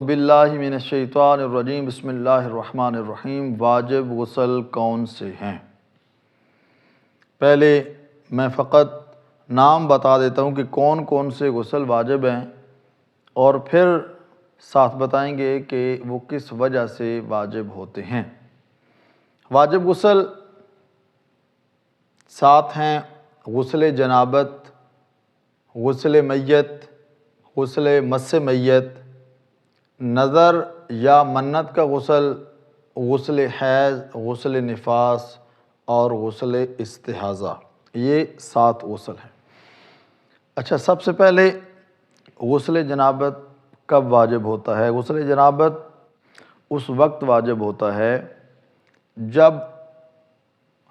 باللہ من الشیطان الرجیم بسم اللہ الرحمن الرحیم۔ واجب غسل کون سے ہیں؟ پہلے میں فقط نام بتا دیتا ہوں کہ کون کون سے غسل واجب ہیں، اور پھر ساتھ بتائیں گے کہ وہ کس وجہ سے واجب ہوتے ہیں۔ واجب غسل 7 ہیں: غسل جنابت، غسل میت، غسل مس میت، نظر یا منت کا غسل، غسل حیض، غسل نفاس اور غسل استحاضہ۔ یہ 7 غسل ہیں۔ اچھا، سب سے پہلے غسل جنابت کب واجب ہوتا ہے؟ غسل جنابت اس وقت واجب ہوتا ہے جب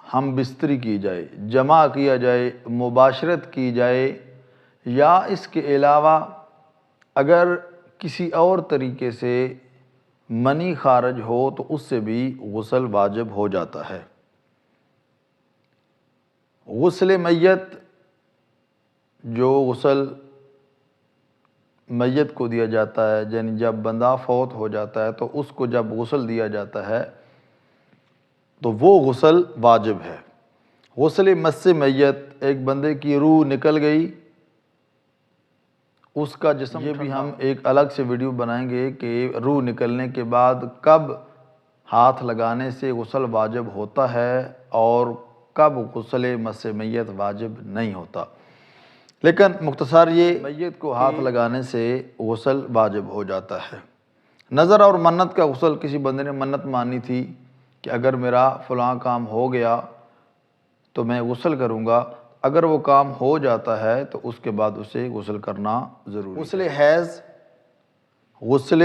ہم بستری کی جائے، جمع کیا جائے، مباشرت کی جائے، یا اس کے علاوہ اگر کسی اور طریقے سے منی خارج ہو تو اس سے بھی غسل واجب ہو جاتا ہے۔ غسل میت، جو غسل میت کو دیا جاتا ہے، یعنی جب بندہ فوت ہو جاتا ہے تو اس کو جب غسل دیا جاتا ہے تو وہ غسل واجب ہے۔ غسل مس میت، ایک بندے کی روح نکل گئی، اس کا جسم، یہ بھی ہم ایک الگ سے ویڈیو بنائیں گے کہ روح نکلنے کے بعد کب ہاتھ لگانے سے غسل واجب ہوتا ہے اور کب غسل مس میت واجب نہیں ہوتا، لیکن مختصر یہ میت کو ہاتھ لگانے سے غسل واجب ہو جاتا ہے۔ نظر اور منت کا غسل، کسی بندے نے منت مانی تھی کہ اگر میرا فلاں کام ہو گیا تو میں غسل کروں گا، اگر وہ کام ہو جاتا ہے تو اس کے بعد اسے غسل کرنا ضروری ہے۔ غسل حیض، غسل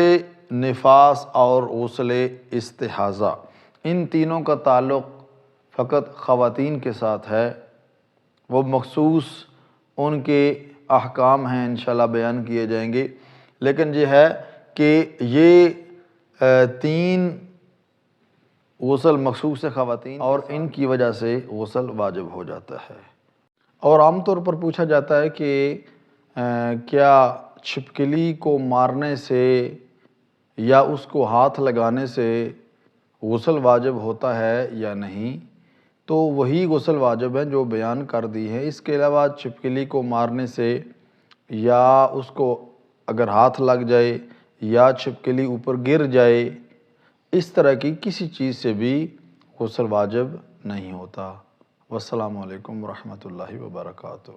نفاس اور غسل استحاضہ، ان تینوں کا تعلق فقط خواتین کے ساتھ ہے۔ وہ مخصوص ان کے احکام ہیں، انشاءاللہ بیان کیے جائیں گے، لیکن یہ ہے کہ یہ 3 غسل مخصوص خواتین اور ان کی وجہ سے غسل واجب ہو جاتا ہے۔ اور عام طور پر پوچھا جاتا ہے کہ کیا چھپکلی کو مارنے سے یا اس کو ہاتھ لگانے سے غسل واجب ہوتا ہے یا نہیں؟ تو وہی غسل واجب ہے جو بیان کر دی ہے۔ اس کے علاوہ چھپکلی کو مارنے سے یا اس کو اگر ہاتھ لگ جائے یا چھپکلی اوپر گر جائے، اس طرح کی کسی چیز سے بھی غسل واجب نہیں ہوتا۔ والسلام علیکم ورحمۃ اللہ وبرکاتہ۔